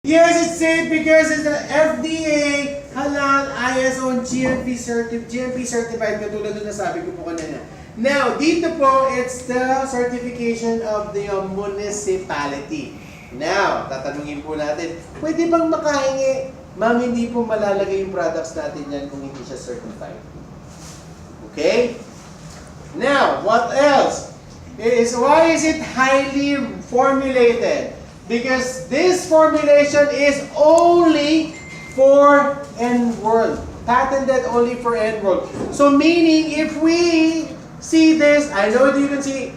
Yes, it's safe because it's an FDA, halal, ISO, and GMP certified, katulad na nasabi ko po kanina. Now, dito po, it's the certification of the municipality. Now, tatanungin po natin, pwede bang makahingi? Ma'am, hindi po malalagay yung products natin yan kung hindi siya certified. Okay? Now, what else? Why is it highly formulated? Because this formulation is only for Nworld. Patented only for Nworld. So meaning, if we see this, I know that you can see,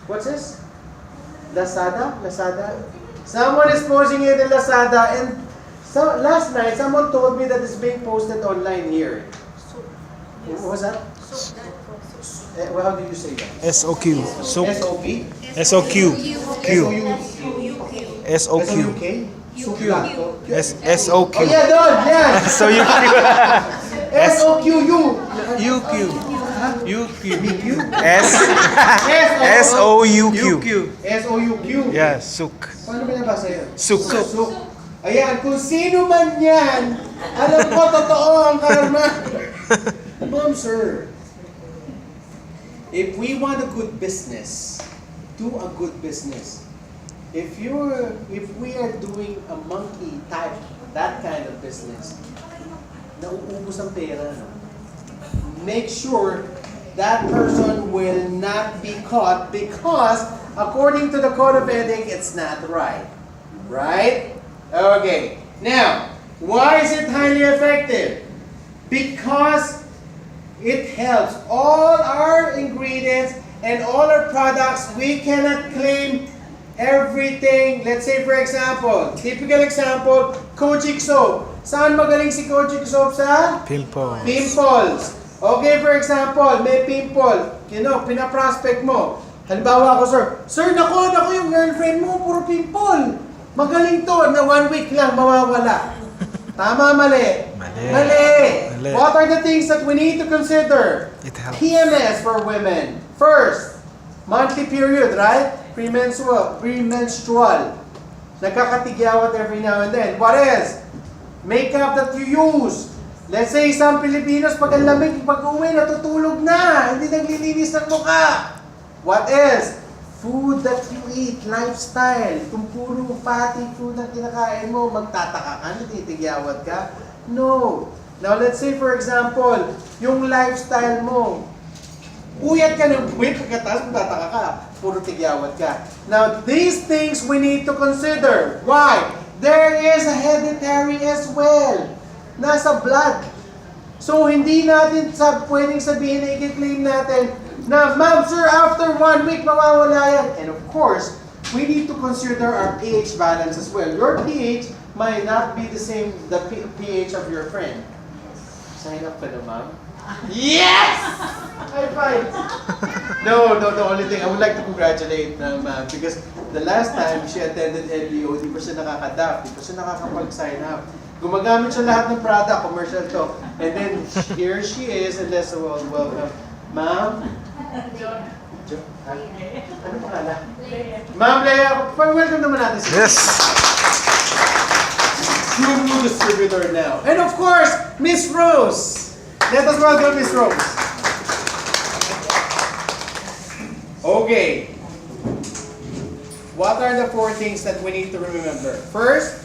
what's this? Lazada? Someone is posting it in Lazada, and so last night, someone told me that it's being posted online here. What was that? Well, how do you say that? SOQ. SOP? SOQ. Q. SOQ. SOQ. Oh yeah, doon! Yan! SOQ. SOQU! UQ. UQ. S SOUQ. SOUQ. Yeah, SOUQ. Paano ba nabasa yun? SOUQ. Ayan, kung sino man yan, alam ko, totoo ang karma. Ma'am, sir, if we want a good business, do a good business. If we are doing a monkey type, that kind of business, nauubos ang pera, no? Make sure that person will not be caught because according to the code of ethics, it's not right. Right? Okay. Now, why is it highly effective? Because it helps all our ingredients and all our products. We cannot claim everything. Let's say for example, typical example, Kojic soap. Saan magaling si Kojic soap sa? Pimples. Pimples. Okay, for example, may pimple. Pinaprospect mo. Halimbawa ako, sir, naku, yung girlfriend mo, puro pimple. Magaling to, na 1 week lang, mawawala. Tama, mali? Mali. What are the things that we need to consider? It helps. PMS for women. First, monthly period, right? Premenstrual. Nagkakatigyawat every now and then. What else? Makeup that you use. Let's say, isang Pilipinos, pag ang lamig, pag-uwi, natutulog na. Hindi naglilinis ng mukha. What else? Food that you eat, lifestyle. Kung puro fatty food ang kinakain mo, magtataka ka, natitigyawat ka? No. Now, let's say, for example, yung lifestyle mo, uyat ka ng buwit, pagkatapos magtataka ka, puro tigyawat ka. Now, these things we need to consider. Why? There is a hereditary as well. Nasa blood. So, hindi natin pwedeng sabihin na i-claim natin na, ma'am, sir, after 1 week, mawawala yan. And of course, we need to consider our pH balance as well. Your pH might not be the same, the pH of your friend. Sign up ka na, ma'am? Yes! High five! No, the only thing, I would like to congratulate ma'am because the last time she attended LEO, di pa siya nakaka-DAP, di pa siya nakakapag-sign up. Gumagamit siya lahat ng product, commercial to. And then, here she is, and let's welcome. Ma'am? Ano pangalan? Ma'am Leia, welcome naman natin siya. Yes. New distributor now. And of course, Miss Rose. Let us welcome Miss Rose. Okay. What are the 4 things that we need to remember? First,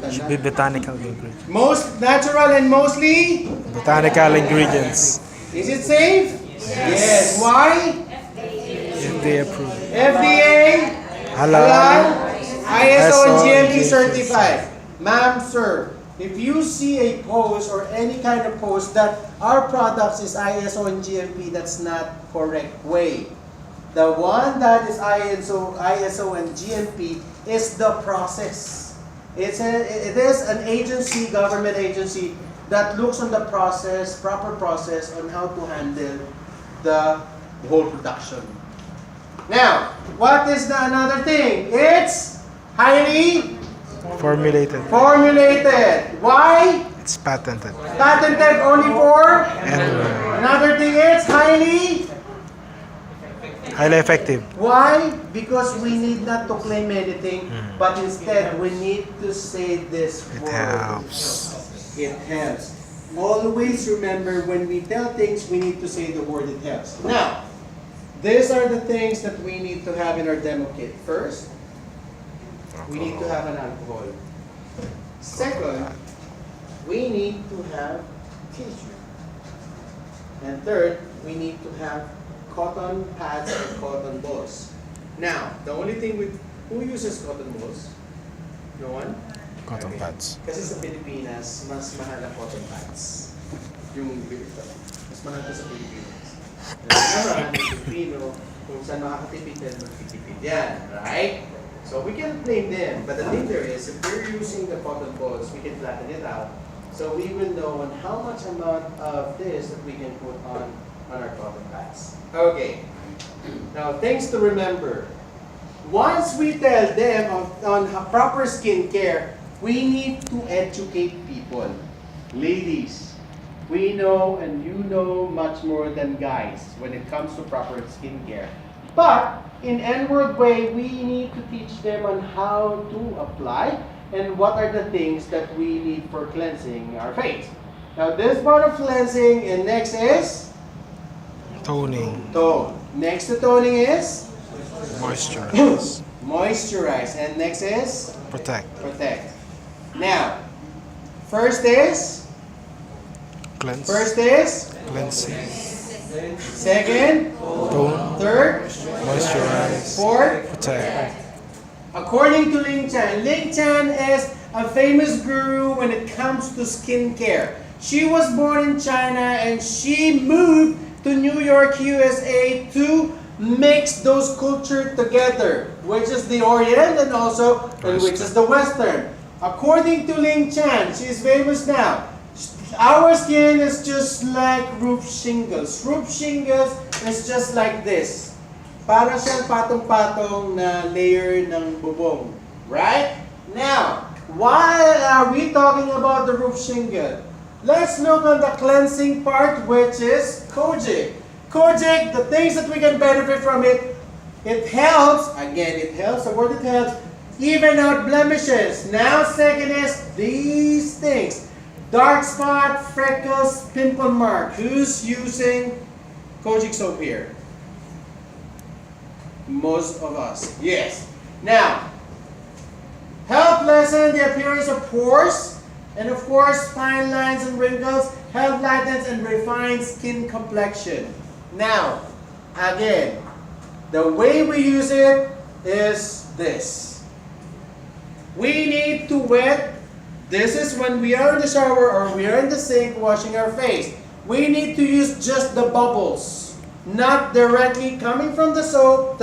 Should be botanical ingredients. most natural and mostly, Botanical ingredients. is it safe? Yes. Why? FDA approved. FDA, Halal. ISO and GMP GMP certified. Ma'am, sir, if you see a post or any kind of post that our products is ISO and GMP, that's not correct way. The one that is ISO and GMP is the process. It is an agency, government agency, that looks on the process, proper process on how to handle the whole production. Now, what is another thing? It's highly Formulated. Why? It's patented. Patented only for? And Another thing is highly Highly effective. Why? Because we need not to claim anything, but instead we need to say this It word. helps. It helps. Always remember, when we tell things, we need to say the word it helps. Now, these are the things that we need to have in our demo kit. First, we need to have an alcohol. Second, we need to have tissue. And third, we need to have cotton pads or cotton balls. Now, the only thing with who uses cotton balls? No one? Cotton Okay. pads. Kasi sa Pilipinas, mas mahal ang cotton pads. Yung bilito. Mas mahal ka sa Pilipinas. Alam naman, yung Pilipino, kung saan makakatipid yan, magtitipid yan. Right? So we can blame them. But the thing there is, if we're using the cotton balls, we can flatten it out. So we will know on how much amount of this that we can put on our cotton pads. Okay. Now, things to remember. Once we tell them on proper skincare, we need to educate people. Ladies, we know and you know much more than guys when it comes to proper skincare. But in Nworld way, we need to teach them on how to apply and what are the things that we need for cleansing our face. Now, this part of cleansing, and next is Toning. tone. Next to toning is Moisturize. moisturize, and next is Protect. protect. Now, first is Cleanse. cleansing. Second, Tone. third, Moisturize. fourth. Protect. According to Ling Chan is a famous guru when it comes to skincare. She was born in China and she moved to New York, USA to mix those cultures together, which is the Orient and also which is the Western. According to Ling Chan, she's famous now. Our skin is just like roof shingles. Roof shingles is just like this. Para siyang patong-patong na layer ng bubong. Right? Now, why are we talking about the roof shingle? Let's look on the cleansing part, which is kojic. Kojic, the things that we can benefit from it, it helps, again, it helps, the word it helps, even out blemishes. Now, second is these things. Dark spot, freckles, pimple mark. Who's using kojic soap here? Most of us. Yes. Now, help lessen the appearance of pores, and of course, fine lines and wrinkles, help lightens and refine skin complexion. Now, again, the way we use it is this. We need to wet. This is when we are in the shower or we are in the sink washing our face. We need to use just the bubbles, not directly coming from the soap,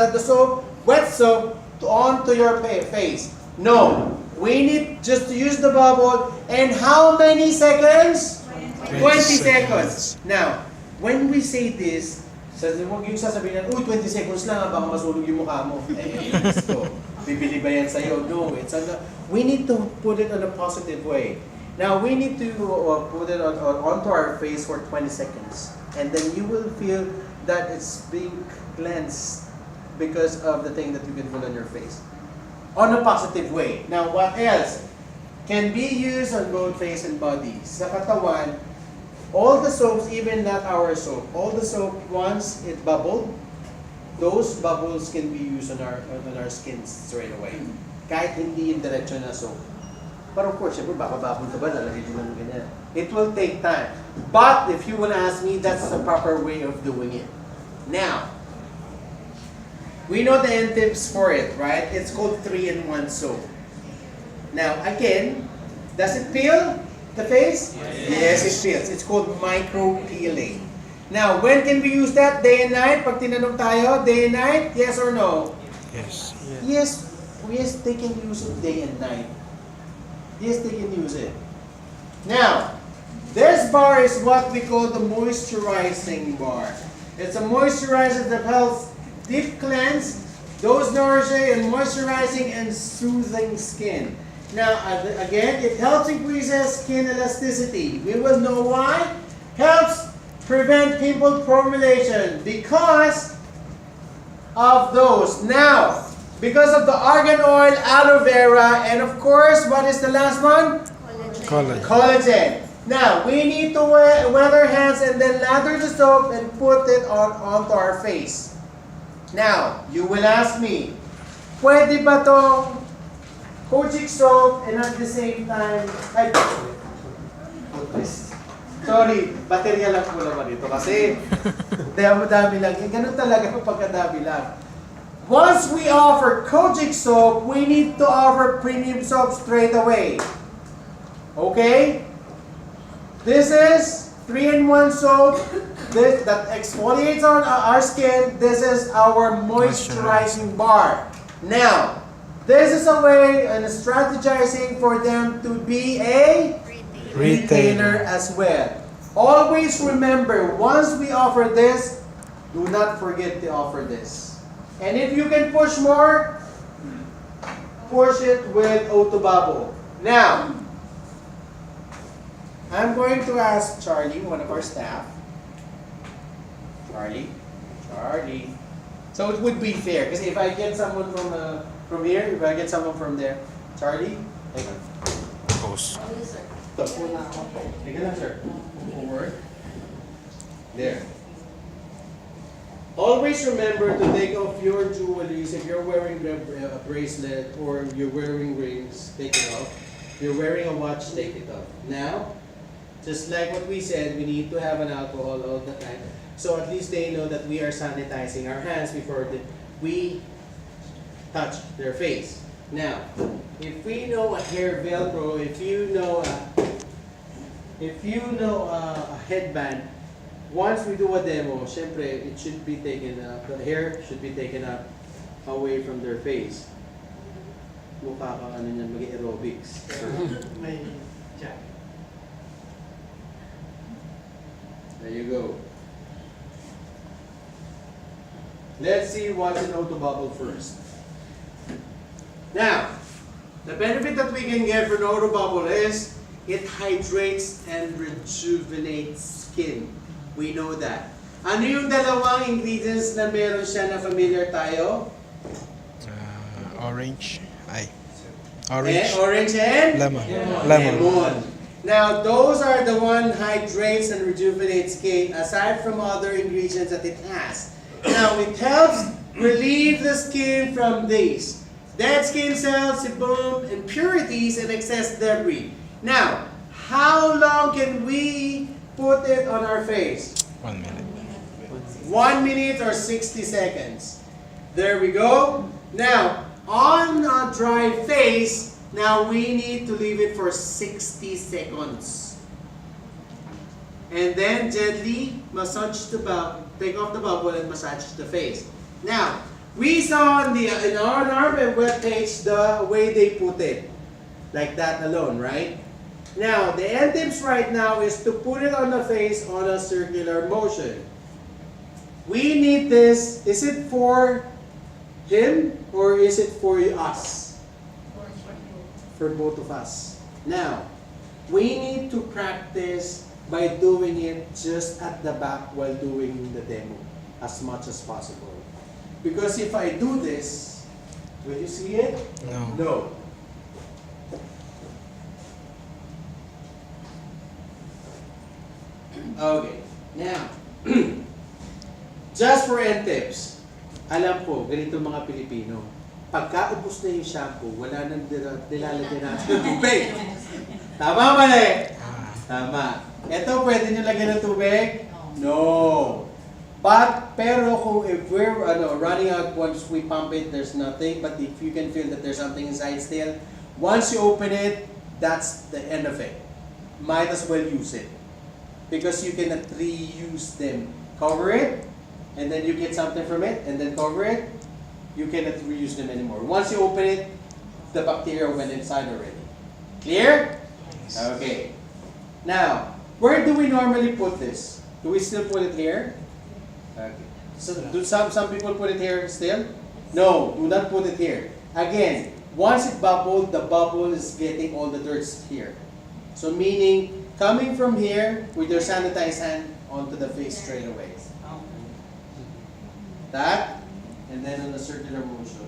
wet soap, onto your face. No, we need just to use the bubble. And how many seconds? 20 seconds. Now, when we say this, huwag yung sasabihin na, 20 seconds lang, baka masunog yung mukha mo. Let's go. Bibili ba yan sa'yo? No, we need to put it in a positive way. Now, we need to put it onto our face for 20 seconds. And then you will feel that it's being cleansed because of the thing that you can put on your face. On a positive way. Now, what else can be used on both face and body? Sa katawan, all the soaps, even not our soap, all the soap, once it bubbled, those bubbles can be used on our skin straight away. Kahit hindi yung diretso na soap. But of course, syempre, baka babol ka ba, lalagay din ng ganyan. It will take time. But if you want to ask me, that's the proper way of doing it. Now, we know the end tips for it, right? It's called 3-in-1 soap. Now, again, does it peel the face? Yes, it peels. It's called micro peeling. Now, when can we use that? Day and night? Pag tinanong tayo, day and night? Yes or no? Yes. Yes, they can use it day and night. Yes, they can use it. Now, this bar is what we call the moisturizing bar. It's a moisturizer that helps deep cleanse, those nourishing and moisturizing and soothing skin. Now, again, it helps increases skin elasticity. We will know why. Helps prevent pimple formulation because of those. Now, because of the argan oil, aloe vera, and of course, what is the last one? Collagen. Collagen. Now, we need to wet our hands and then lather the soap and put it onto our face. Now, you will ask me, pwede ba tong Kojic soap and at the same time, sorry, baterya lang po naman ito kasi dami lang. Ganun talaga pagkadami lang. Once we offer Kojic soap, we need to offer premium soap straight away. Okay? This is 3-in-1 soap that exfoliates on our skin. This is our moisturizing bar. Now, this is a way and a strategizing for them to be a retailer as well. Always remember, once we offer this, do not forget to offer this. And if you can push more, push it with auto bubble. Now, I'm going to ask Charlie, one of our staff. Charlie. So it would be fair, because if I get someone from here, if I get someone from there, Charlie, take on. Pose. Take it on, sir. Forward. There. Always remember to take off your jewelries. If you're wearing a bracelet or you're wearing rings, take it off. If you're wearing a watch, take it off. Now, just like what we said, we need to have an alcohol all the time. So at least they know that we are sanitizing our hands before we touch their face. Now, if we know a hair velcro, if you know a headband, once we do a demo, syempre, it should be taken up, the hair should be taken up away from their face. Mukha ka niyan mag-aerobics. May jack. There you go. Let's see what's in auto bubble first. Now, the benefit that we can get from auto bubble is it hydrates and rejuvenates skin. We know that. Ano yung dalawang ingredients na meron siya na familiar tayo? Orange. Orange and? Lemon. Now, those are the one hydrates and rejuvenates skin aside from other ingredients that it has. Now, it helps relieve the skin from these dead skin cells, sebum, impurities, and excess debris. Now, how long can we put it on our face? 1 minute. 1 minute or 60 seconds. There we go. Now, on a dry face, now we need to leave it for 60 seconds. And then gently massage the bubble, take off the bubble and massage the face. Now, we saw in our web page the way they put it. Like that alone, right? Now, the end tips right now is to put it on the face on a circular motion. We need this. Is it for him or is it for us? For both of us. Now, we need to practice by doing it just at the back while doing the demo as much as possible. Because if I do this, will you see it? No. No. Okay. Now, just for end tips, alam ko, ganito mga Pilipino, pagka ubos na yung shampoo, wala nang nilalagyan natin ng tubig. Tama mali? Tama. Ito, pwede nyo lagyan ng tubig? No. Pero kung if we're running out once we pump it, there's nothing. But if you can feel that there's something inside still, once you open it, that's the end of it. Might as well use it. Because you cannot reuse them. Cover it, and then you get something from it, and then cover it, you cannot reuse them anymore. Once you open it, the bacteria went inside already. Clear? Okay. Now, where do we normally put this? Do we still put it here? Okay. So, do some people put it here still? No, do not put it here. Again, once it bubbled, the bubble is getting all the dirt here. So meaning, coming from here with your sanitized hand onto the face straight away. That? and then on a circular motion.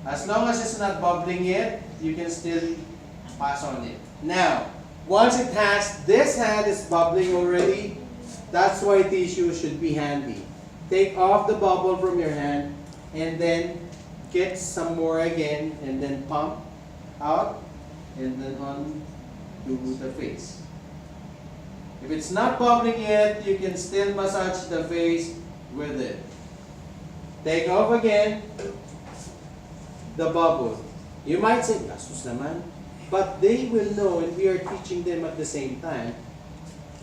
As long as it's not bubbling yet, you can still pass on it. Now, once it has, this hand is bubbling already, that's why tissue should be handy. Take off the bubble from your hand, and then get some more again, and then pump out, and then on to the face. If it's not bubbling yet, you can still massage the face with it. Take off again the bubble. You might say, "Gastos naman." But they will know, and we are teaching them at the same time,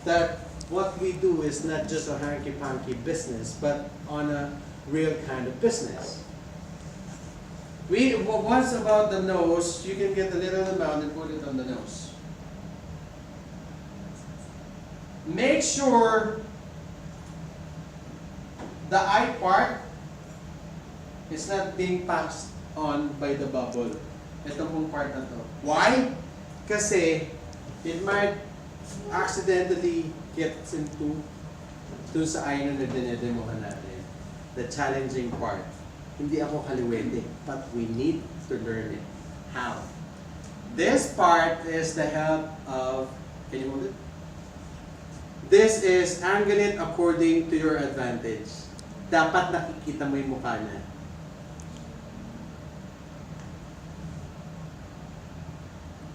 that what we do is not just a hanky-panky business, but on a real kind of business. Once about the nose, you can get a little amount and put it on the nose. Make sure the eye part is not being passed on by the bubble. Itong pong part na to. Why? Kasi it might accidentally get into dun sa eye na dinedemohan natin. The challenging part. Hindi ako kaliwete, but we need to learn it. How? This part is the help of, can you hold it? This is angle it according to your advantage. Dapat nakikita mo yung mukha niya.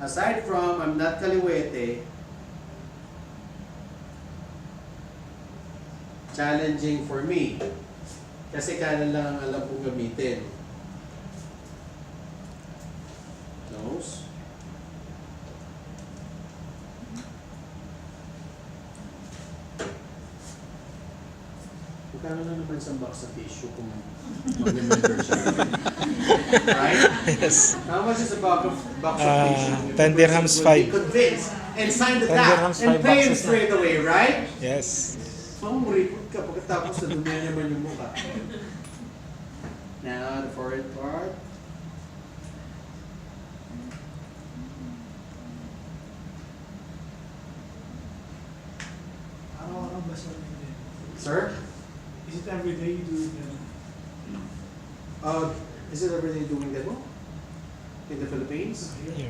Aside from, I'm not kaliwete, challenging for me. Kasi kanan lang ang alam kong gamitin. Nose. Magkano lang naman isang box of tissue kung mag-remember siya. Right? Yes. How much is a box of tissue? 10 dirhams, Will be 5. convinced and sign the 10 tap dirhams, and 5 pay him boxes na. straight away, right? Yes. Mamuripot ka pagkatapos na dumi naman yung mukha. Now, the forehead part. Araw-araw ba siya din? Sir? Is it every day you do it then? Is it every day doing demo? In the Philippines? Here.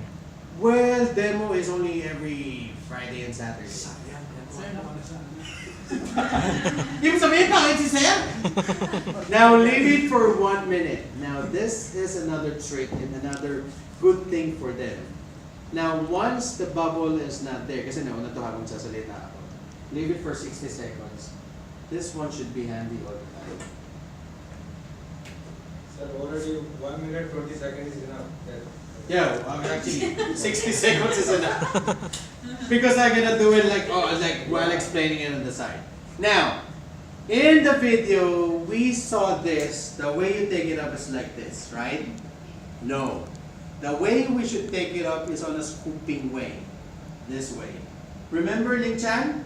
Well, demo is only every Friday and Saturday. Sayang. Sayang ako na sana. Yung sabihin pa, si Sir? Now, leave it for 1 minute. Now, this is another trick and another good thing for them. Now, once the bubble is not there, kasi nauna to habang sasalita ako, leave it for 60 seconds. This one should be handy all the time. Sir, already 1 minute 20 seconds is enough. Yeah, actually, 60 seconds is enough. Because I'm gonna do it like while explaining it on the side. Now, in the video, we saw this. The way you take it up is like this, right? No. The way we should take it up is on a scooping way. This way. Remember Ling Chan?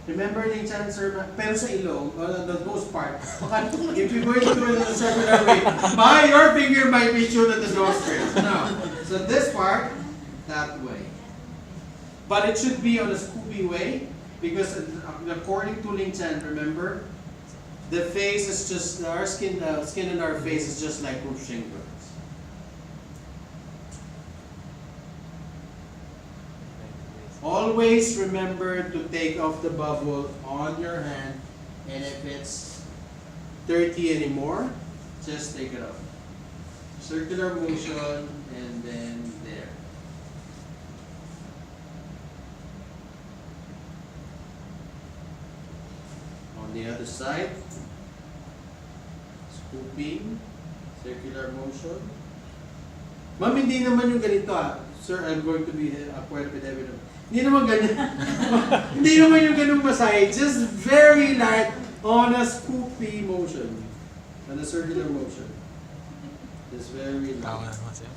Remember Ling Chan, sir? Pero sa ilong, on the nose part, if you're going to do it in a circular way, your finger might be shoot at the nostrils. No. So this part, that way. But it should be on a scoopy way, because according to Ling Chan, remember, the face is just, our skin in our face is just like roof shingles. Always remember to take off the bubble on your hand, and if it's dirty anymore, just take it off. Circular motion, and then there. On the other side, scooping, circular motion. Ma'am, hindi naman yung ganito ah. Sir, I'm going to be acquired with evidence. Hindi naman ganyan. Hindi naman yung ganung massage. Just very light on a scoopy motion. On a circular motion. Just very light. That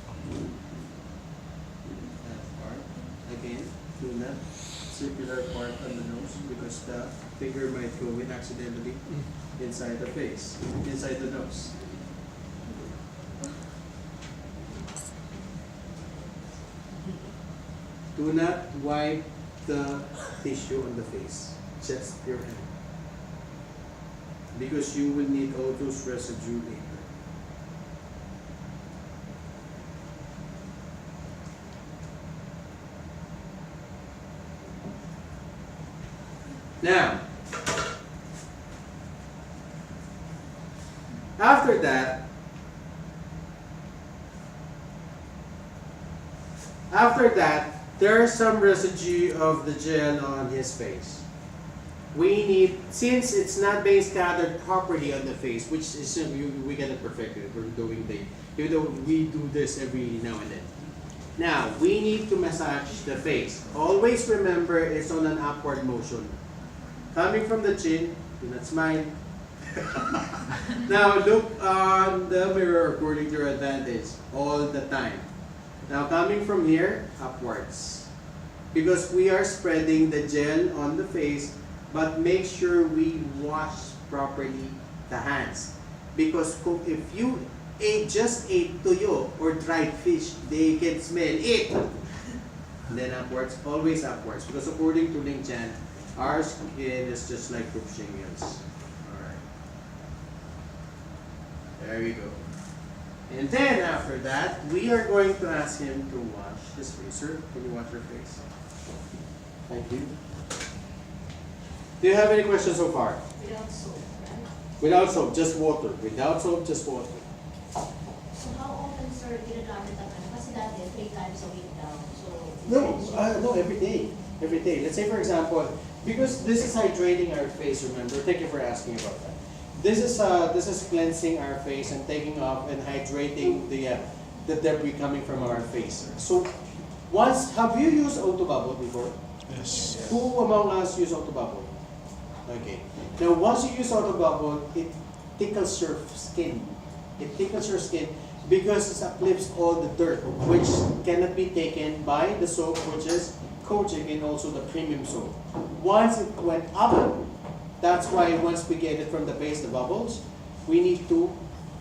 part. Again, do that circular part on the nose because the finger might go in accidentally inside the face, inside the nose. Do not wipe the tissue on the face, just your hand. because you will need all those residue later. Now, after that, there's some residue of the gel on his face. We need, since it's not being scattered properly on the face, which is we get it perfected. We're doing even though we do this every now and then. Now, we need to massage the face. Always remember it's on an upward motion. Coming from the chin, do not smile. Now look on the mirror according to your advantage all the time. Now coming from here, upwards. Because we are spreading the gel on the face, but make sure we wash properly the hands. Because if you just ate tuyo or dried fish, they can smell it. And then upwards, always upwards. Because according to Ling Chan, our skin is just like group shingles. Alright. There we go. And then after that, we are going to ask him to wash his face. Sir, can you wash your face? Thank you. Do you have any questions so far? Without soap, right? Without soap, just water. Without soap, just water. So how often, sir, ginagamit ang ano? Kasi dati, 3 times a week daw. So, No, every day. Every day. Let's say for example, because this is hydrating our face, remember? Thank you for asking about that. This is cleansing our face and taking off and hydrating the debris coming from our face. So, have you used auto bubble before? Yes. Who among us use auto bubble? Okay. Now, once you use auto bubble, it tickles your skin. It tickles your skin because it uplifts all the dirt, which cannot be taken by the soap, which is Kojic and also the premium soap. Once it went up, that's why once we get it from the base, the bubbles, we need to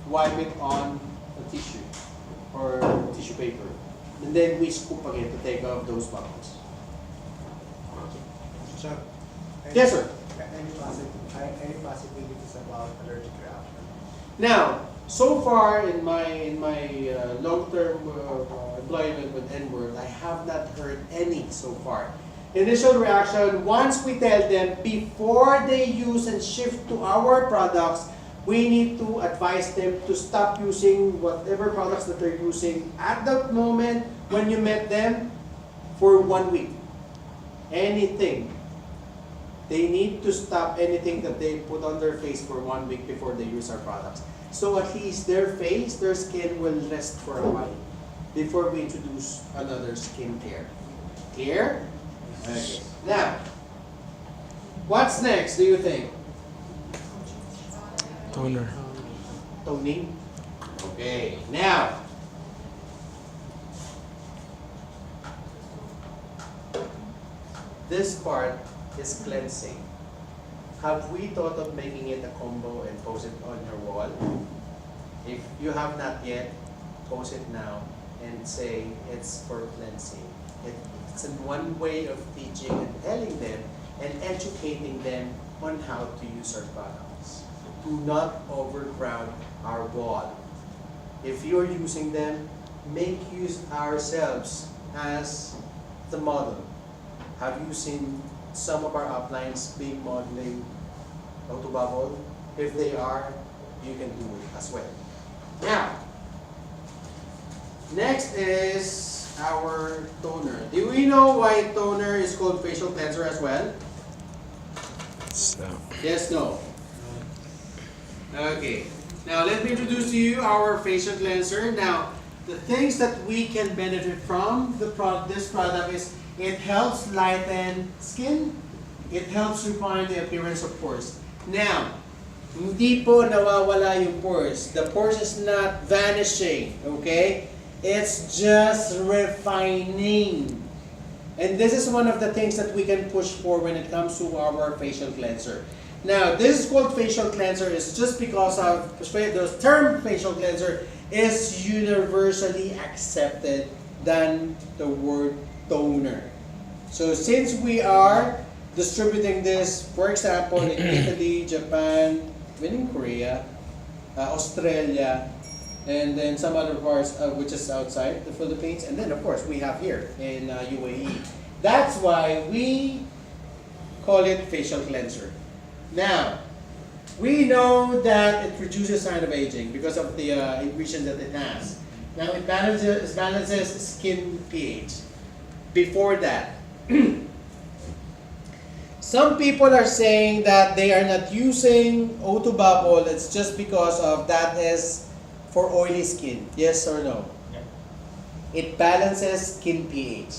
wipe it on a tissue or tissue paper. And then we scoop again to take off those bubbles. Sir, Yes, sir. any possibilities about allergic reaction? Now, so far in my long-term employment with Nworld, I have not heard any so far. Initial reaction, once we tell them before they use and shift to our products, we need to advise them to stop using whatever products that they're using at that moment when you met them for 1 week. Anything. They need to stop anything that they put on their face for 1 week before they use our products. So at least their face, their skin will rest for a while before we introduce another skin care. Clear? Okay. Now, what's next, do you think? Toner. Toning? Okay. Now, this part is cleansing. Have we thought of making it a combo and post it on your wall? If you have not yet, post it now and say it's for cleansing. It's one way of teaching and telling them and educating them on how to use our products. Do not overcrowd our wall. If you're using them, make use ourselves as the model. Have you seen some of our uplines being modeling auto bubble? If they are, you can do it as well. Now, next is our toner. Do we know why toner is called facial cleanser as well? So, Yes, no? Okay. Now, let me introduce to you our facial cleanser. Now, the things that we can benefit from this product is it helps lighten skin. It helps refine the appearance of pores. Now, hindi po nawawala yung pores. The pores is not vanishing, okay? It's just refining. And this is one of the things that we can push for when it comes to our facial cleanser. Now, this is called facial cleanser is just because of the term facial cleanser is universally accepted than the word toner. So since we are distributing this, for example, in Italy, Japan, Meaning Korea, Australia, and then some other parts which is outside the Philippines, and then of course we have here in UAE. That's why we call it facial cleanser. Now, we know that it reduces sign of aging because of the ingredient that it has. Now it balances skin pH. Before that, some people are saying that they are not using O2 bubble. It's just because of that is for oily skin. Yes or no? It balances skin pH.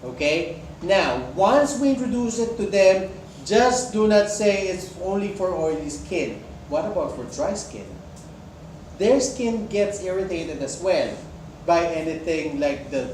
Okay? Now, once we introduce it to them, just do not say it's only for oily skin. What about for dry skin? Their skin gets irritated as well by anything like the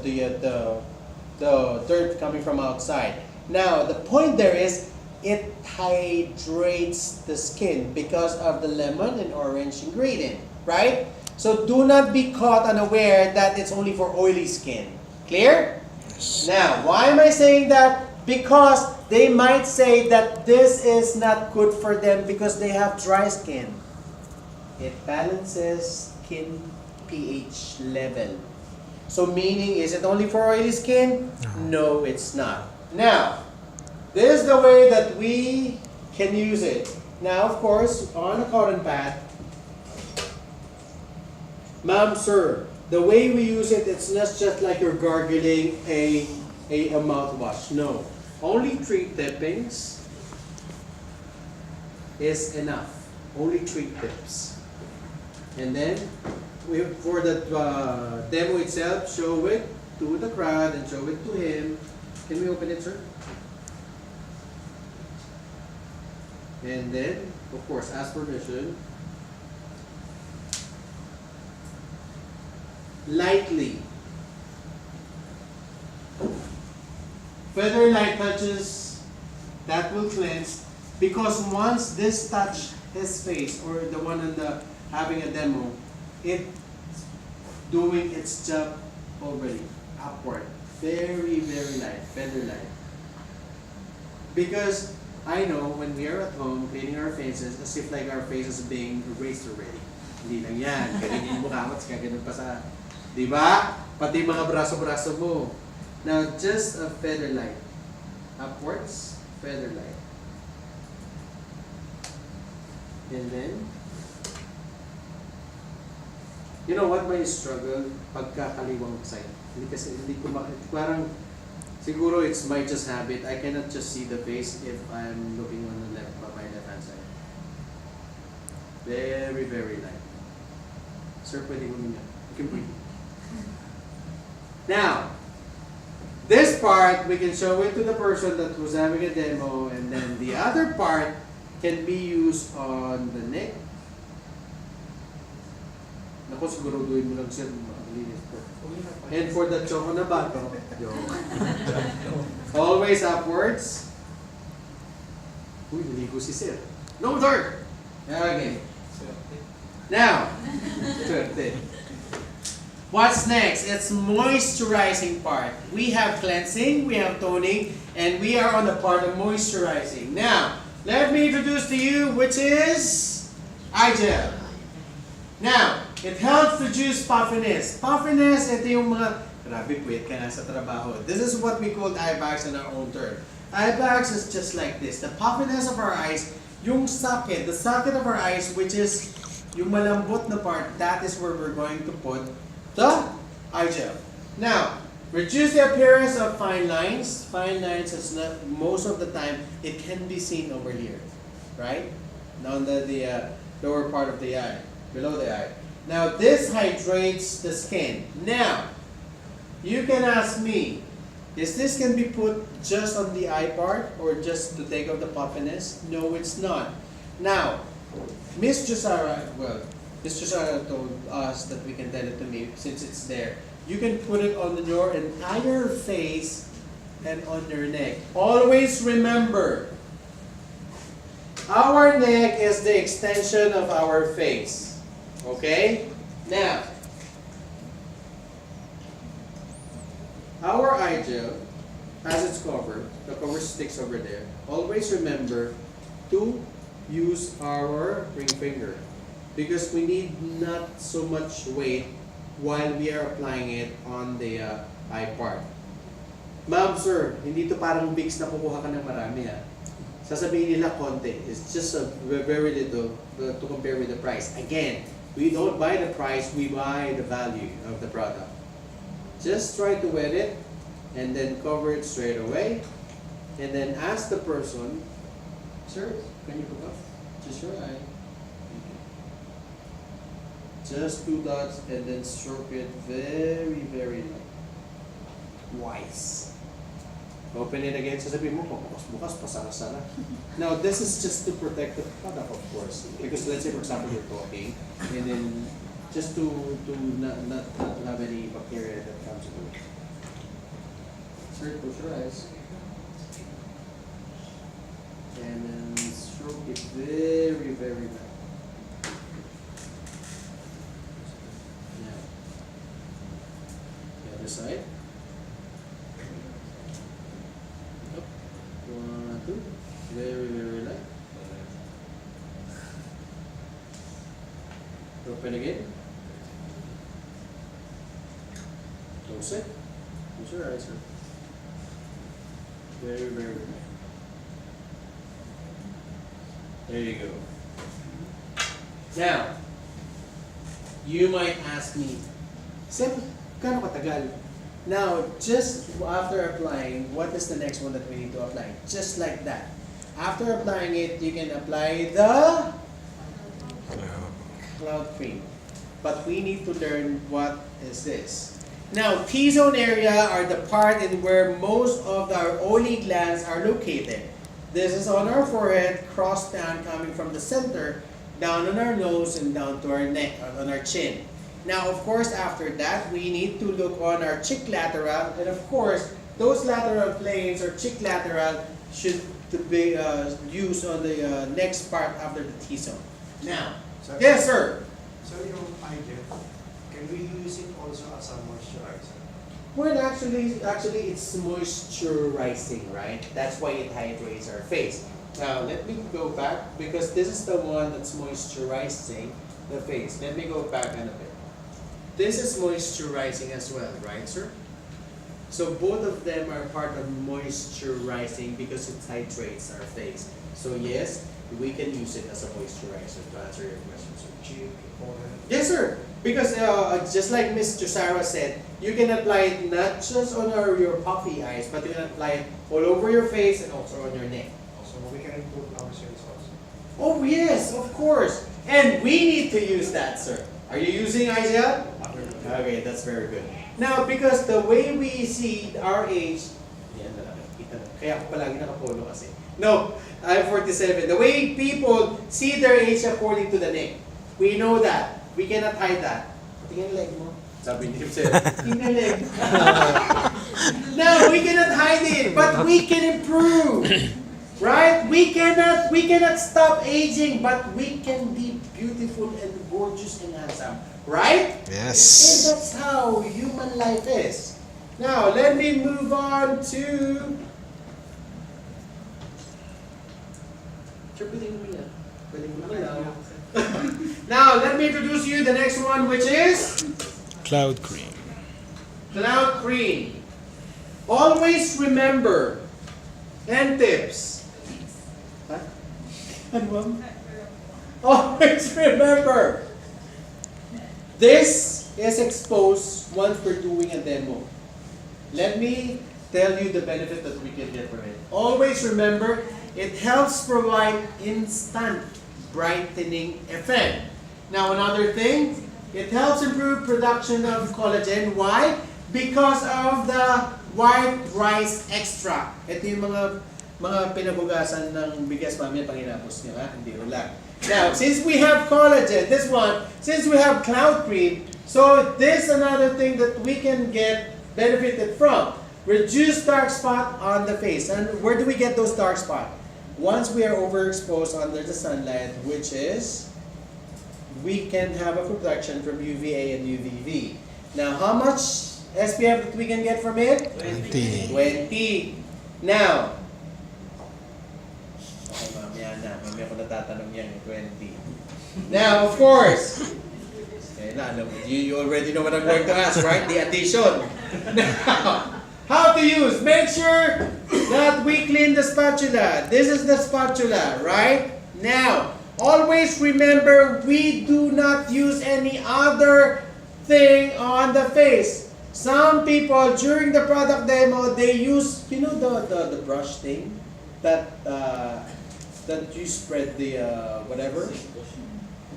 dirt coming from outside. Now, the point there is it hydrates the skin because of the lemon and orange ingredient, right? So do not be caught unaware that it's only for oily skin. Clear? Yes. Now, why am I saying that? Because they might say that this is not good for them because they have dry skin. It balances skin pH level. So meaning, is it only for oily skin? No, it's not. Now, this is the way that we can use it. Now, of course, on a cotton pad, ma'am, sir, the way we use it, it's not just like you're gargling a mouthwash. No. Only 3 dippings is enough. Only 3 dips. And then, for the demo itself, show it to the crowd and show it to him. Can we open it, sir? And then, of course, ask permission. Lightly. Feather light touches, that will cleanse, because once this touch his face, or the one on the having a demo, it's doing its job already, upward. Very, very light, feather light. Because I know when we are at home cleaning our faces, as if like our face is being erased already. Hindi lang yan. Ganyan yung mukha mo, kaganon pa sa, di ba? Pati mga braso-braso mo. Now, just a feather light. Upwards, feather light. And then, you know what my struggle? Pagkakaliwang side. Hindi ko parang, siguro it's my just habit. I cannot just see the face if I'm looking on the left, by my left hand side. Very, very light. Sir, pwede mo niya. You can breathe. Now, this part, we can show it to the person that was having a demo, and then the other part can be used on the neck. Naku, siguro doon mo lang siya malinis po. And for the choco na bato, always upwards. Uy, naligo si sir. No dirt! Okay. Now, what's next? It's moisturizing part. We have cleansing, we have toning, and we are on the part of moisturizing. Now, let me introduce to you which is eye gel. Now, it helps reduce puffiness. Puffiness, ito yung mga, grabe puwet ka na sa trabaho. This is what we call eye bags in our own term. Eye bags is just like this. The puffiness of our eyes, yung socket, the socket of our eyes, which is yung malambot na part, that is where we're going to put the eye gel. Now, reduce the appearance of fine lines. Fine lines is not, most of the time, it can be seen over here, right? On the lower part of the eye, below the eye. Now, this hydrates the skin. Now, you can ask me, is this can be put just on the eye part or just to take off the puffiness? No, it's not. Now, Miss Josara, well, Miss Josara told us that we can tell it to me since it's there. You can put it on your entire face and on your neck. Always remember, our neck is the extension of our face. Okay? Now, our eye gel has its cover. The cover sticks over there. Always remember to use our ring finger because we need not so much weight while we are applying it on the eye part. Ma'am, sir, hindi to parang bigs na kukuha ka ng marami ha. Sasabihin nila konti. It's just a very little to compare with the price. Again, we don't buy the price, we buy the value of the product. Just try to wet it and then cover it straight away. And then ask the person, sir, can you hook up? Just your eye. Just 2 dots and then stroke it very, very light. Twice. Open it again. Sasabihin mo, bukas, pasara-sara. Now, this is just to protect the product, of course. Because let's say, for example, you're talking, and then just to not have any bacteria that comes into it. Sir, close your eyes. And then stroke it very, very light. Now, the other side. 1, 2, very, very light. Open again. Close it. Close your eyes, sir. Very, very light. There you go. Now, you might ask me, Sir, kano katagal? Now, just after applying, what is the next one that we need to apply? Just like that. After applying it, you can apply the cloud cream. But we need to learn what is this. Now, T-zone area are the part in where most of our oily glands are located. This is on our forehead, crossed down, coming from the center, down on our nose, and down to our neck, on our chin. Now, of course, after that, we need to look on our cheek lateral, and of course, those lateral planes or cheek lateral should be used on the next part after the T-zone. Now, Sir, yes, sir. So yung eye gel, can we use it also as a moisturizer? Well, actually, it's moisturizing, right? That's why it hydrates our face. Now, let me go back because this is the one that's moisturizing the face. Let me go back a bit. This is moisturizing as well, right, sir? So both of them are part of moisturizing because it hydrates our face. So yes, we can use it as a moisturizer to answer your question, sir. Cheek, forehead. Yes, sir. Because just like Ms. Josara said, you can apply it not just on your puffy eyes, but you can apply it all over your face and also on your neck. So we can improve our sales also. Oh yes, of course. And we need to use that, sir. Are you using eye gel? Okay, that's very good. Now, because the way we see our age, yan na lang, kita na. Kaya ako palagi nakapolo kasi. No, I'm 47. The way people see their age according to the neck. We know that. We cannot hide that. Tingnan leg mo. Sabi ni Sir. Tingnan leg. No, we cannot hide it, but we can improve. Right? We cannot stop aging, but we can be beautiful and gorgeous and handsome. Right? Yes. And that's how human life is. Now, let me move on to... Now, let me introduce you the next one, which is... Cloud cream. Cloud cream. Always remember, and tips. Huh? Always remember, this is exposed once we're doing a demo. Let me tell you the benefit that we can get from it. Always remember, it helps provide instant brightening effect. Now another thing, it helps improve production of collagen. Why? Because of the white rice extract. Ito yung mga pinabugasan ng bigas mamaya pag inapos nyo, ha? Hindi rin lang. Now, since we have collagen, this one, since we have cloud cream, so this is another thing that we can get benefited from. Reduce dark spot on the face. And where do we get those dark spots? Once we are overexposed under the sunlight, which is, we can have a protection from UVA and UVB. Now, how much SPF that we can get from it? 20. 20. Now, okay, mamaya ko na natatanong yan, 20. Now, of course, you already know what I'm going to ask, right? The addition. Now, how to use? Make sure that we clean the spatula. This is the spatula, right? Now, always remember we do not use any other thing on the face. Some people during the product demo, they use, you know, the brush thing that you spread the whatever.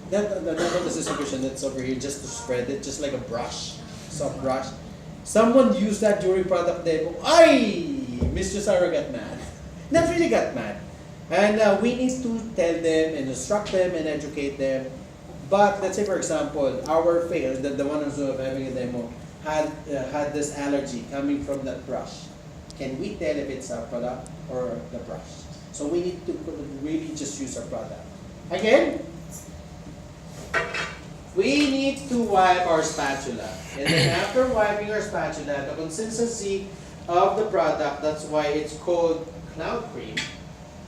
Not the distribution that's over here, just to spread it, just like a brush, soft brush. Someone used that during product demo. Mr. Sarah got mad. Not really got mad. And we need to tell them and instruct them and educate them. But let's say, for example, our face, the one who's having a demo, had this allergy coming from that brush. Can we tell if it's our product or the brush? So we need to really just use our product. Again, we need to wipe our spatula. And then after wiping our spatula, the consistency of the product, that's why it's called cloud cream,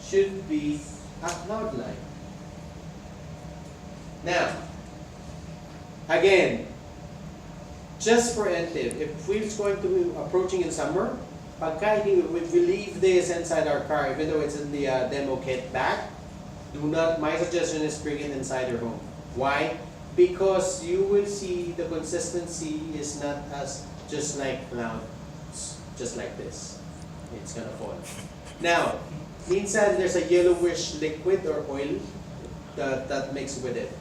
should be a cloud-like. Now, again, just for preventive, if we're going to be approaching in summer, pagka we leave this inside our car, even though it's in the demo kit back, my suggestion is bring it inside your home. Why? Because you will see the consistency is not as just like clouds, just like this. It's gonna fall. Now, minsan there's a yellowish liquid or oil that mixes with it.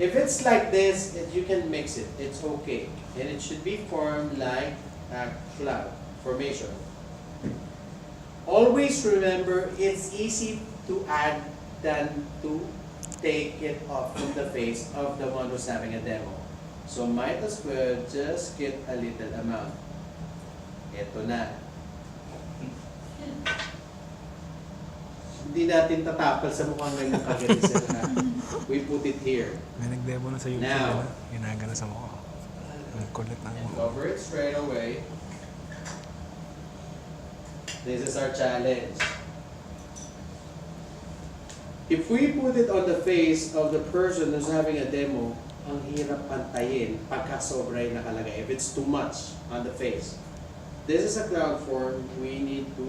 If it's like this, you can mix it. It's okay. And it should be formed like a cloud formation. Always remember, it's easy to add than to take it off from the face of the one who's having a demo. So might as well just get a little amount. Ito na. Hindi natin tatapal sa mukhang ganyan kagad. We put it here. May nag-demo na sa YouTube Now, na ginagana sa mukha. Ang kulit ng and mukha. cover it straight away. This is our challenge. If we put it on the face of the person who's having a demo, ang hirap pantayin pagka sobra yung nakalagay. If it's too much on the face. This is a cloud form. We need to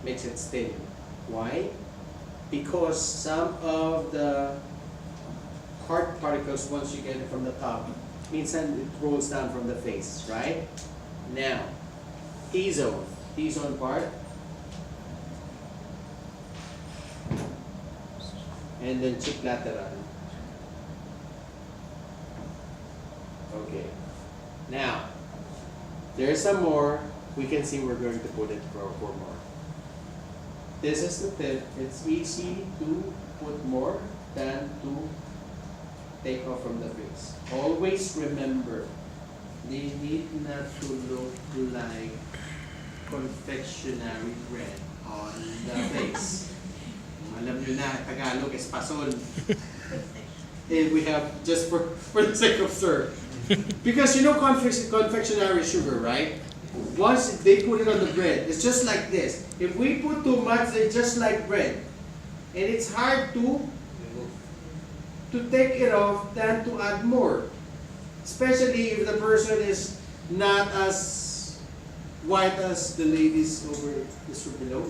mix it thin. Why? Because some of the hard particles, once you get it from the top, minsan it rolls down from the face, right? Now, T-zone. T-zone part. And then cheek lateral. Okay. Now, there's some more. We can see we're going to put it for more. This is the tip. It's easy to put more than to take off from the face. Always remember, they need not to look like confectionery bread on the face. Alam nyo na, Tagalog, espasol. And we have, just for the sake of sir. Because you know confectionery sugar, right? Once they put it on the bread, it's just like this. If we put too much, it's just like bread. And it's hard to take it off than to add more. Especially if the person is not as white as the ladies over this below.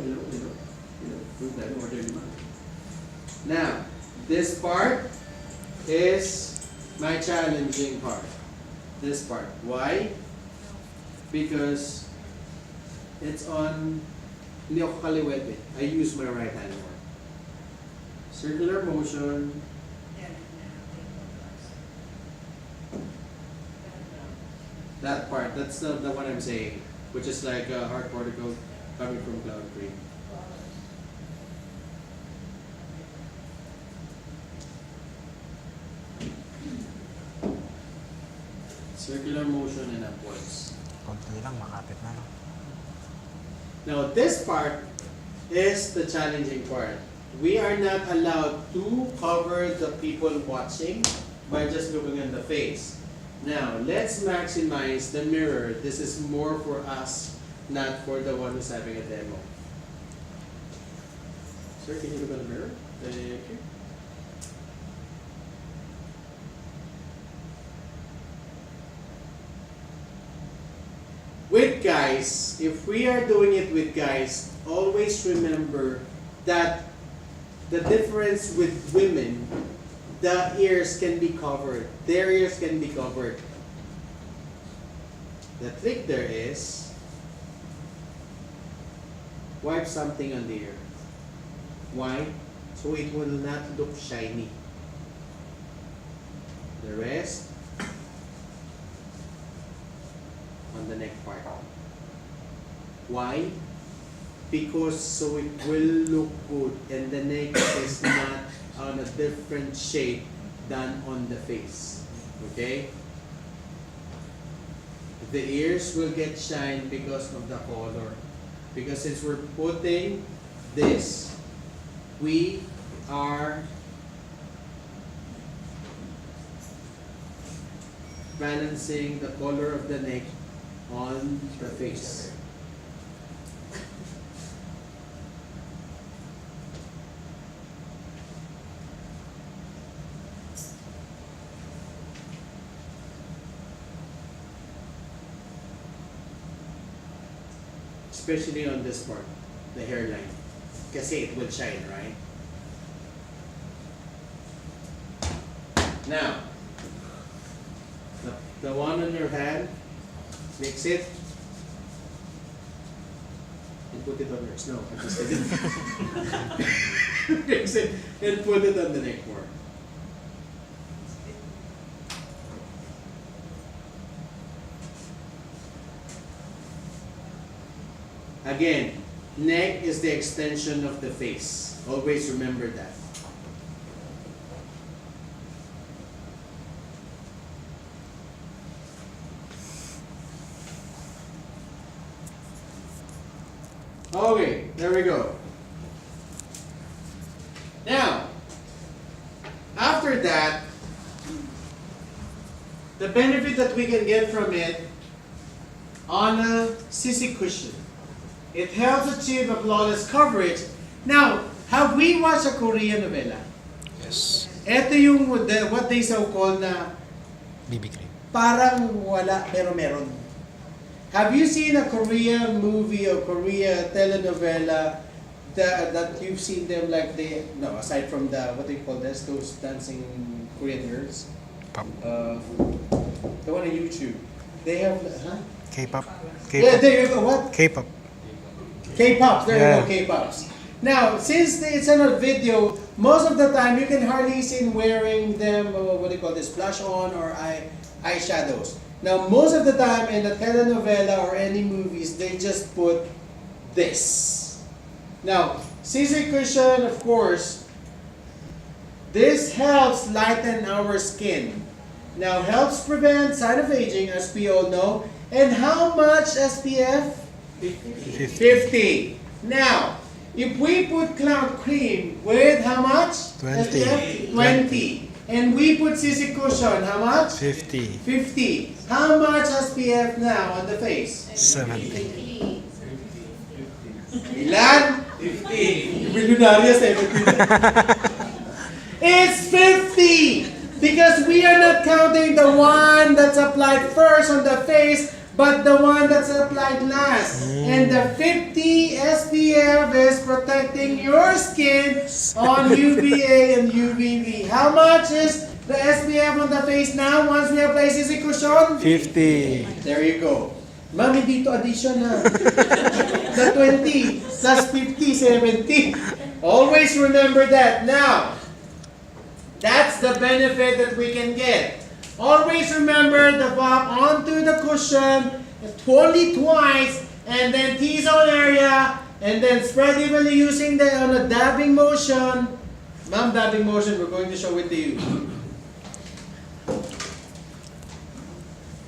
Now, this part is my challenging part. This part. Why? Because it's on, hindi ako kaliwet eh. I use my right hand more. Circular motion. That part, that's the one I'm saying, which is like a hard particle coming from cloud cream. Circular motion and upwards. Konti lang, makapit na. No? Now this part is the challenging part. We are not allowed to cover the people watching by just looking at the face. Now let's maximize the mirror. This is more for us, not for the one who's having a demo. Sir, can you look at the mirror? Thank you. With guys, if we are doing it with guys, always remember that the difference with women, the ears can be covered. Their ears can be covered. The trick there is, wipe something on the ear. Why? So it will not look shiny. The rest on the neck part. Why? Because so it will look good and the neck is not on a different shape than on the face. Okay? The ears will get shine because of the color. Because since we're putting this, we are balancing the color of the neck on the face. Especially on this part, the hairline. Kasi it will shine, right? Now, the one on your hand, mix it and put it on yours. No, I just did it. Mix it and put it on the neck more. Again, neck is the extension of the face. Always remember that. Okay, there we go. Now, after that, the benefit that we can get from it on a sissy cushion. It helps achieve a flawless coverage. Now, have we watched a Korean novela? Yes. Ito yung what they so-called na BB cream. parang wala pero meron. Have you seen a Korean movie or Korea telenovela that you've seen them like they, no, aside from the, what do you call this, those dancing Korean girls? Pop. The one on YouTube. They have, huh? K-pop. Yeah, K-pop. they have what? K-pop. K-pops, there Yeah. you go, K-pops. Now, since it's on a video, most of the time you can hardly see wearing them, what do you call this, blush on or eyeshadows. Now, most of the time in the telenovela or any movies, they just put this. Now, CC cushion, of course, this helps lighten our skin. Now, helps prevent sign of aging, as we all know. And how much SPF? 50. Now, if we put cloud cream with how much? 20. SPF? 20. And we put CC cushion, how much? 50. 50. How much SPF now on the face? 70. Ilan? 50. Milyonarya 70. It's 50! Because we are not counting the one that's applied first on the face, but the one that's applied last. And the 50 SPF is protecting your skin on UVA and UVB. How much is the SPF on the face now once we apply CC cushion? 50. There you go. Mami, dito addition na. The 20 plus 50, 70. Always remember that. Now, that's the benefit that we can get. Always remember the pop onto the cushion, only twice, and then T-zone area, and then spread evenly using the on a dabbing motion. Ma'am, dabbing motion, we're going to show it to you.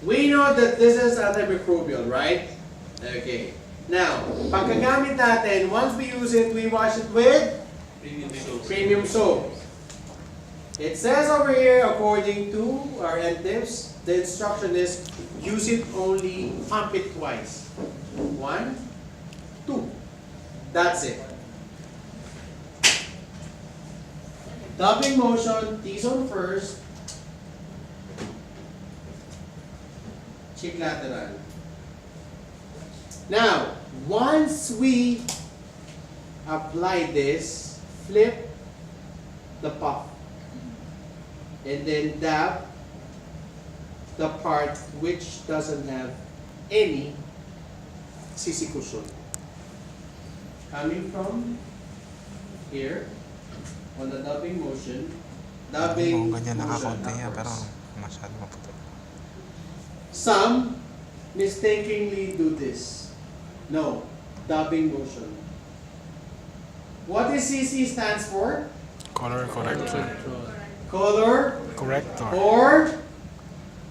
We know that this is antimicrobial, right? Okay. Now, pagkagamit natin, once we use it, we wash it with premium soap. It says over here, according to our end tips, the instruction is use it only, pump it twice. 1, 2. That's it. Dubbing motion, T-zone first. Cheek lateral. Now, once we apply this, flip the puff. And then dab the part which doesn't have any sisi cushion. Coming from here, on the dubbing motion, dubbing Oo, ganyan motion nakakonti yan, pero upwards. masyado maputo. Some mistakenly do this. No, dubbing motion. What is CC stands for? Color corrector. Color Corrector. or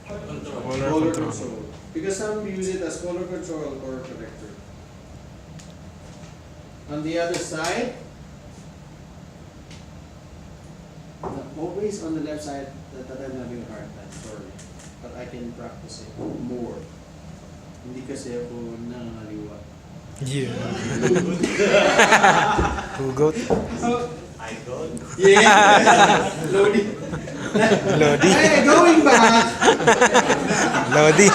Color color control. control. Because some use it as color control or corrector. On the other side, always on the left side that I'm having a hard time, sorry. But I can practice it more. Hindi kasi ako nangangaliwa. Yeah. Hugot. Yeah! Lodi. Lodi. Hey, going back! Lodi.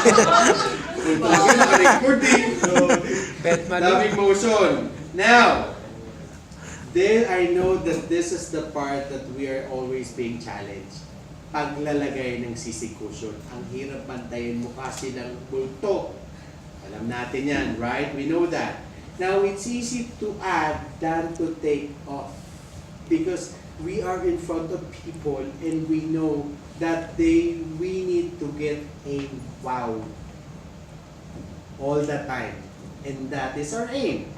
Pet dubbing motion. Now, then I know that this is the part that we are always being challenged. Paglalagay ng sisi cushion. Ang hirap bantayin mo kasi ng bulto. Alam natin yan, right? We know that. Now, it's easy to add than to take off. Because we are in front of people and we know that we need to get a wow all the time. And that is our aim.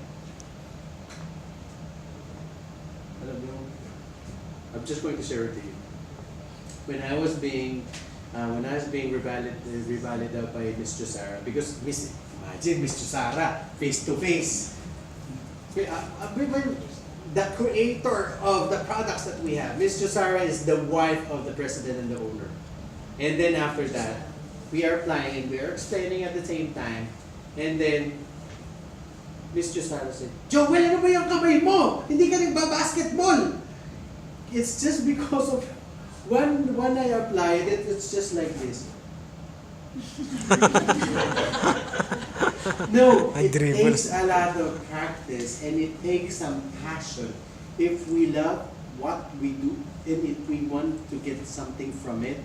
Alam mo, I'm just going to share it to you. When I was being revalid out by Miss Josara, because imagine Miss Josara face to face. The creator of the products that we have. Miss Josara is the wife of the president and the owner. And then after that, we are applying and we are explaining at the same time. And then, Miss Josara said, Joel, ano ba yung kamay mo? Hindi ka nagbabasketball. It's just because of when I applied it, it's just like this. No, it Dribble. takes a lot of practice and it takes some passion. If we love what we do and if we want to get something from it,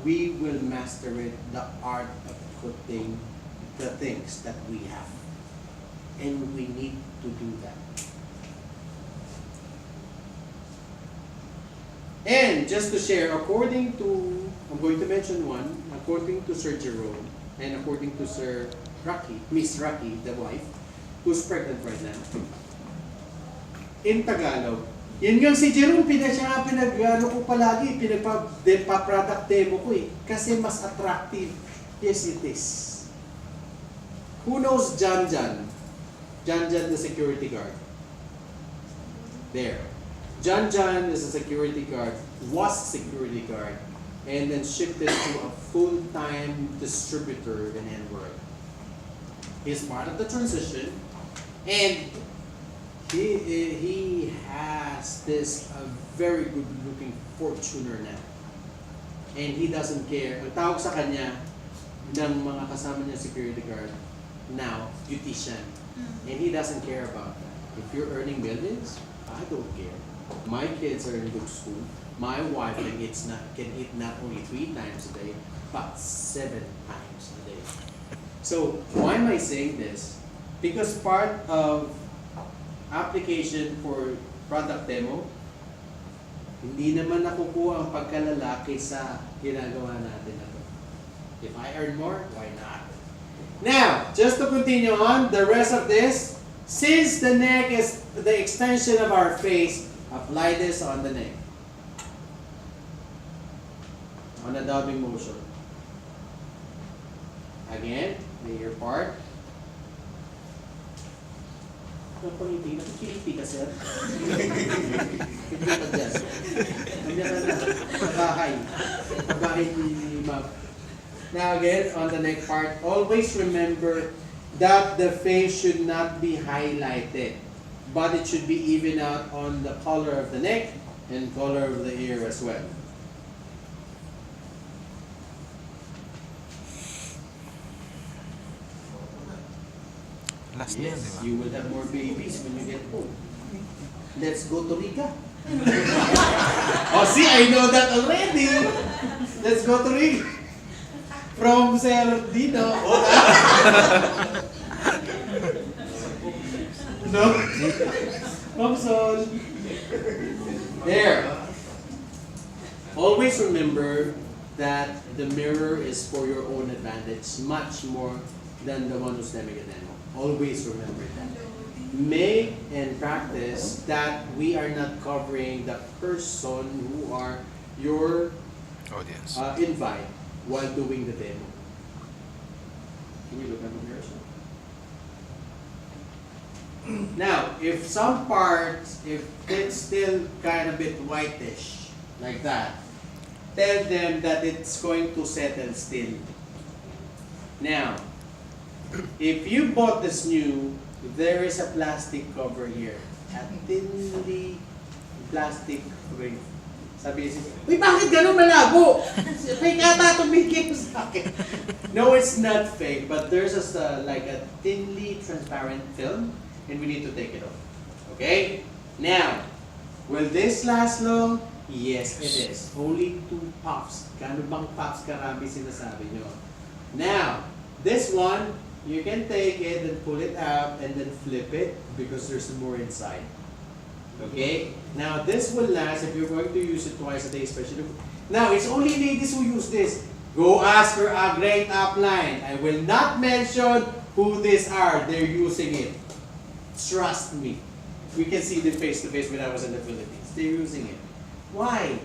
we will master it, the art of putting the things that we have. And we need to do that. And just to share, according to, I'm going to mention one, according to Sir Jerome, and according to Sir Rocky, Miss Rocky, the wife, who's pregnant right now, in Tagalog, yun yung si Jerome, pinag-ano ko palagi, pinagpa-product demo ko eh, kasi mas attractive. Yes, it is. Who knows Jan Jan? Jan Jan, the security guard. There. Jan Jan is a security guard, was a security guard, and then shifted to a full-time distributor in Nworld. He's part of the transition, and he has this very good-looking Fortuner now. And he doesn't care. Ang tawag sa kanya ng mga kasama niya security guard now, beautician. And he doesn't care about that. If you're earning millions, I don't care. My kids are in good school. My wife can eat not only 3 times a day, but 7 times a day. So why am I saying this? Because part of application for product demo, hindi naman nakukuha ang pagkalalaki sa ginagawa natin na to. If I earn more, why not? Now, just to continue on, the rest of this, since the neck is the extension of our face, apply this on the neck. On a dubbing motion. Again, the ear part. Napangiti, nakikiliti ka, sir. Hindi ka dyan. Hindi ka na. Kabahay. Kabahay ni Ma'am. Now again, on the neck part, always remember that the face should not be highlighted, but it should be even out on the color of the neck And color of the ear as well. Last na yan, di Yes, ba? you will have more babies when you get old. Let's go to Riga. Oh, see, I know that already. Let's go to Riga. From Sir Dino. No? Thompson. There. Always remember that the mirror is for your own advantage, much more than the one who's naming a demo. Always remember that. Make and practice that we are not covering the person who are your Audience. invite while doing the demo. Can you look at the mirror? Now, if some parts, if it's still kind of bit whitish, like that, tell them that it's going to settle still. Now, if you bought this new, there is a plastic cover here. A thinly plastic ring. Sabi niya, uy, bakit ganun malabo? Fake ata tumigil sa akin. No, it's not fake, but there's like a thinly transparent film, and we need to take it off. Okay? Now, will this last long? Yes, it is. Only 2 puffs. Kano bang puffs karami sinasabi nyo? Now, this one, you can take it and pull it out and then flip it because there's more inside. Okay? Now, this will last if you're going to use it twice a day, especially. Now, it's only ladies who use this. Go ask her a great upline. I will not mention who these are. They're using it. Trust me. We can see them face to face when I was in the Philippines. They're using it. Why?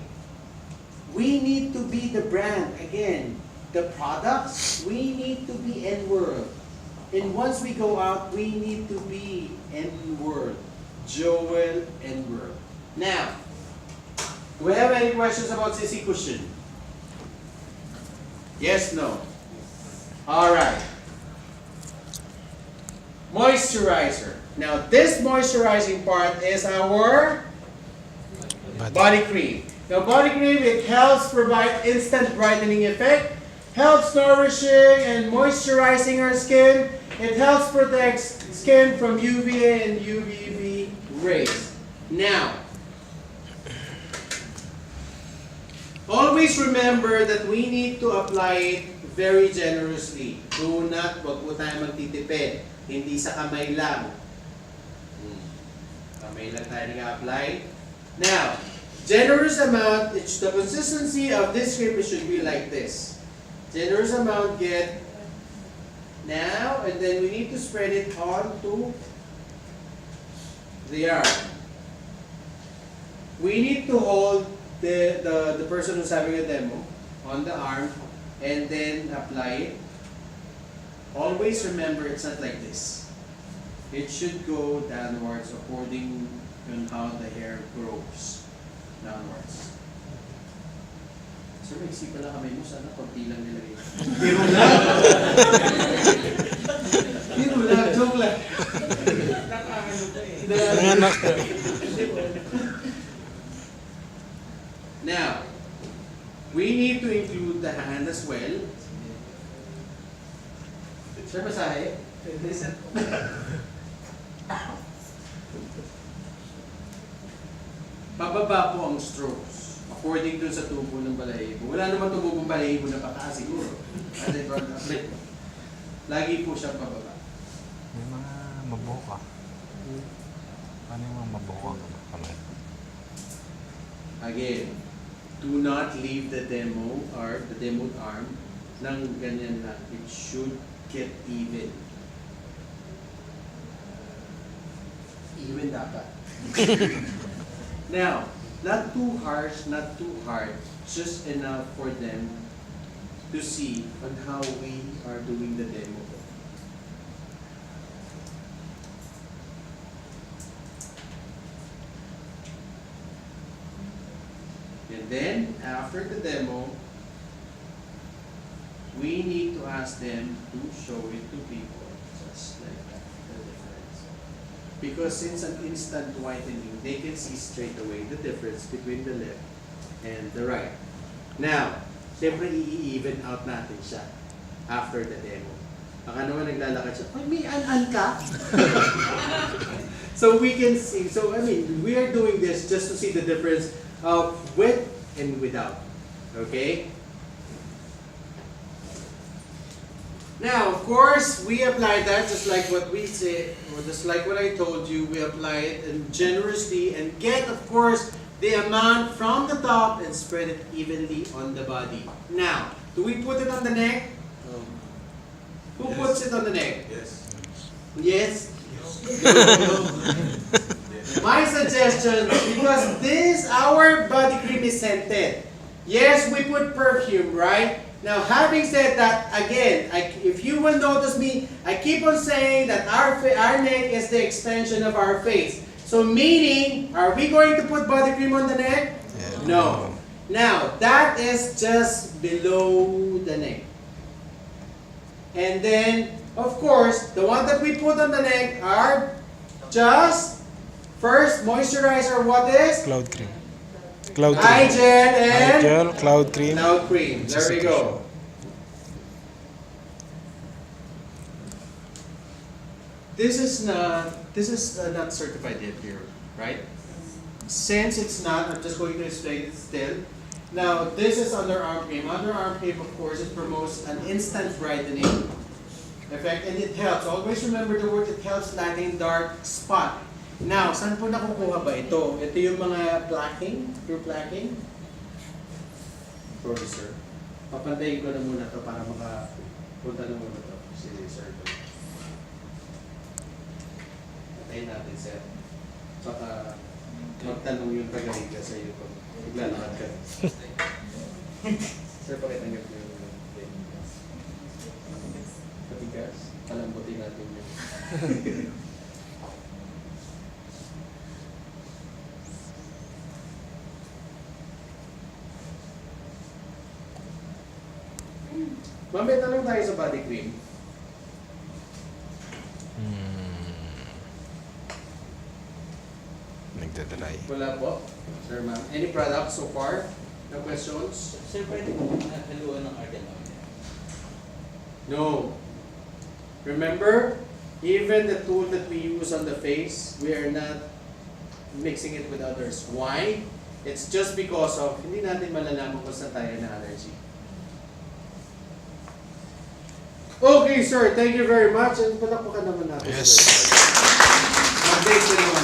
We need to be the brand. Again, the products, we need to be Nworld. And once we go out, we need to be Nworld. Joel Nworld. Now, do we have any questions about CC cushion? Yes, no? Alright. Moisturizer. Now, this moisturizing part is our body cream. Now, body cream, it helps provide instant brightening effect, helps nourishing and moisturizing our skin. It helps protect skin from UVA and UVB rays. Now, always remember that we need to apply it very generously. Do not, wag po tayo magtitipid. Hindi sa kamay lang. Kamay lang tayo nag-apply. Now, generous amount, the consistency of this cream should be like this. Generous amount, get now, and then we need to spread it onto the arm. We need to hold the person who's having a demo on the arm and then apply it. Always remember it's not like this. It should go downwards according on how the hair grows downwards. Sir, may isip pala kamay mo, sana konti lang nilagay. Biro lang! Biro lang, joke lang. Nanganak. Now, we need to include the hand as well. Sir, masahe? Pababa po ang strokes according dun sa tubo ng balahibo. Wala naman tubo ng balahibo na pataas siguro. Lagi po siyang pababa. May mga mabuka. Ano yung mga mabuka kamay? Again, do not leave the demo or the demoed arm ng ganyan lang. It should get even. Even dapat. Now, not too harsh, not too hard, just enough for them to see on how we are doing the demo. And then, after the demo, we need to ask them to show it to people, just like that, the difference. Because since an instant whitening, they can see straight away the difference between the left and the right. Now, siyempre i-even out natin siya after the demo. Baka naman naglalakad siya, ay, may an-an ka? So we can see, so I mean, we are doing this just to see the difference of with and without. Okay? Now, of course, we apply that just like what we say, or just like what I told you, we apply it and generously and get, of course, the amount from the top and spread it evenly on the body. Now, do we put it on the neck? Who puts it on the neck? Yes. Yes? My suggestion, because this, our body cream is scented. Yes, we put perfume, right? Now, having said that, again, if you will notice me, I keep on saying that our neck is the extension of our face. So meaning, are we going to put body cream on the neck? Yeah. No. Now, that is just below the neck. And then, of course, the one that we put on the neck are just, first, moisturizer, what is? Cloud cream. Cloud Eye cream. gel Eye and gel, cloud cream. cloud cream. There we go. This is not certified yet here, right? Since it's not, I'm just going to explain it still. Now, this is underarm cream. Underarm cream, of course, it promotes an instant brightening effect, and it helps. Always remember the word, it helps lighten dark spot. Now, saan po nakukuha ba ito? Ito yung mga plaquing, through plaquing. Sorry, sir. Papantayin ko na muna to para makapunta na muna to. Si sir. Patayin natin, sir. Baka magtanong yung taga-higa sa iyo kung maglalakad ka. Sir, pakita niyo po yung patigas. Palambutin natin yun. Mamaya tanong tayo sa body cream. Nagdadry. Wala po. Sir, ma'am. Any products so far? No questions? Sir, pwede ko haluan ng argan oil. No. Remember, even the tool that we use on the face, we are not mixing it with others. Why? It's just because of, hindi natin malalaman kung saan tayo na allergy. Okay, sir. Thank you very much. And palakpakan naman natin. Yes. Mag-base na naman.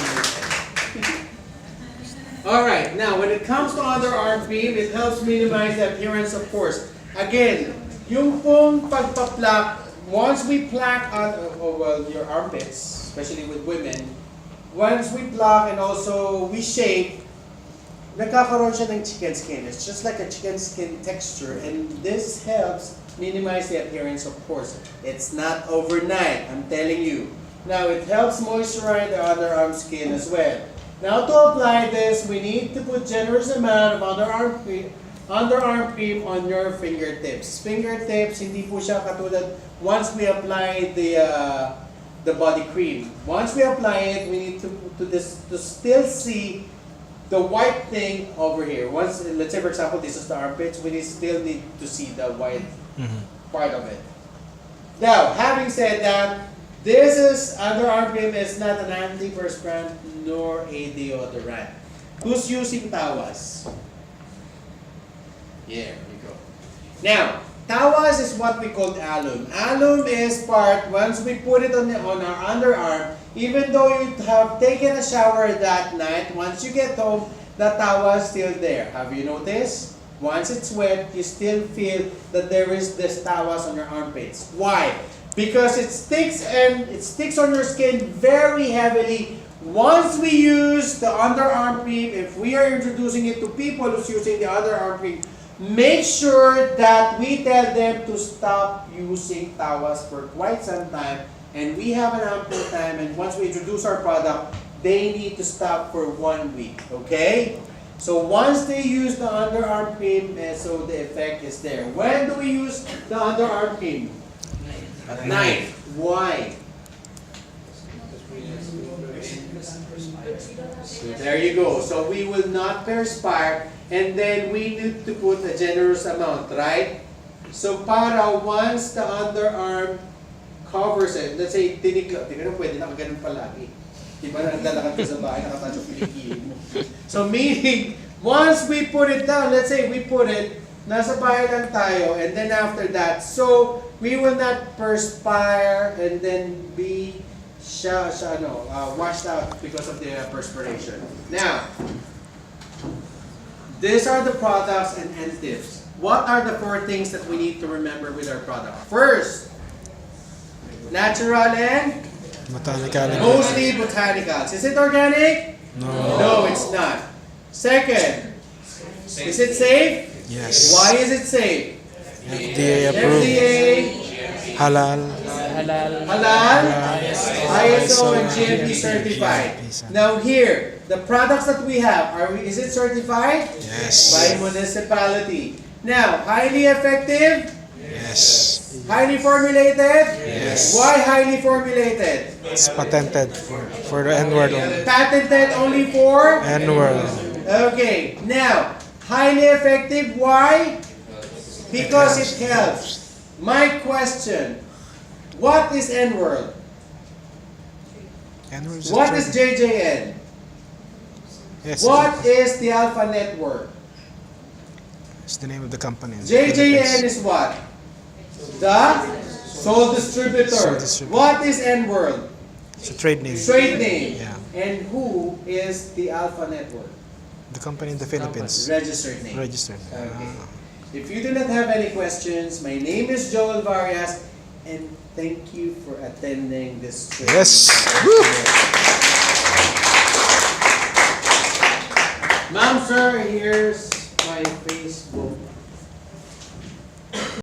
Alright, now when it comes to underarm cream, it helps minimize the appearance of pores. Again, yung pong pagpa-pluck, once we pluck on your armpits, especially with women, once we pluck and also we shave, nagkakaroon siya ng chicken skin. It's just like a chicken skin texture, and this helps minimize the appearance of pores. It's not overnight, I'm telling you. Now, it helps moisturize the underarm skin as well. Now, to apply this, we need to put generous amount of underarm cream on your fingertips. Fingertips, hindi po siya katulad once we apply the body cream. Once we apply it, we need to still see the white thing over here. Once, let's say for example, this is the armpits, we still need to see the white part of it. Now, having said that, this is underarm cream is not an antiperspirant nor a deodorant. Who's using tawas? Yeah, there you go. Now, tawas is what we call alum. Alum is part, once we put it on our underarm, even though you have taken a shower that night, once you get home, the tawas is still there. Have you noticed? Once it's wet, you still feel that there is this tawas on your armpits. Why? Because it sticks on your skin very heavily. Once we use the underarm cream, if we are introducing it to people who's using the underarm cream, make sure that we tell them to stop using tawas for quite some time. And we have an ample time, and once we introduce our product, they need to stop for 1 week, okay? So once they use the underarm cream, so the effect is there. When do we use the underarm cream? At night. Why? So there you go. So we will not perspire, and then we need to put a generous amount, right? So para once the underarm covers it, let's say tiniklop, di ka na pwede nakaganon palagi. Di ba na naglalakad ka sa bahay, nakatouch yung kilikili mo. So meaning, once we put it down, let's say we put it, nasa bahay lang tayo, and then after that, so we will not perspire and then be washed out because of the perspiration. Now, these are the products and end tips. What are the 4 things that we need to remember with our product? First, natural and Botanical. mostly botanicals. Is it organic? No. No, it's not. Second, is it safe? Yes. Why is it safe? FDA approved. FDA, Halal. halal, ISO and GMP certified. Now here, the products that we have, is it certified? Yes. By municipality. Now, highly effective? Yes. Highly formulated? Yes. Why highly formulated? It's patented for the Nworld only. Patented only for? Nworld. Okay, now, highly effective, why? Because it helps. My question, what is Nworld? Nworld is What is JJN? Yes. What is the Alpha Network? It's the name of the company. in the JJN Philippines. is what? The sole distributor. Sole distributor. What is Nworld? It's a trade name. Trade name. Yeah. And who is the Alpha Network? The company in the Philippines. Registered name. Registered. Okay. If you do not have any questions, my name is Joel Varias, and thank you for attending this training. Yes. Woo! Ma'am, sir, here's my Facebook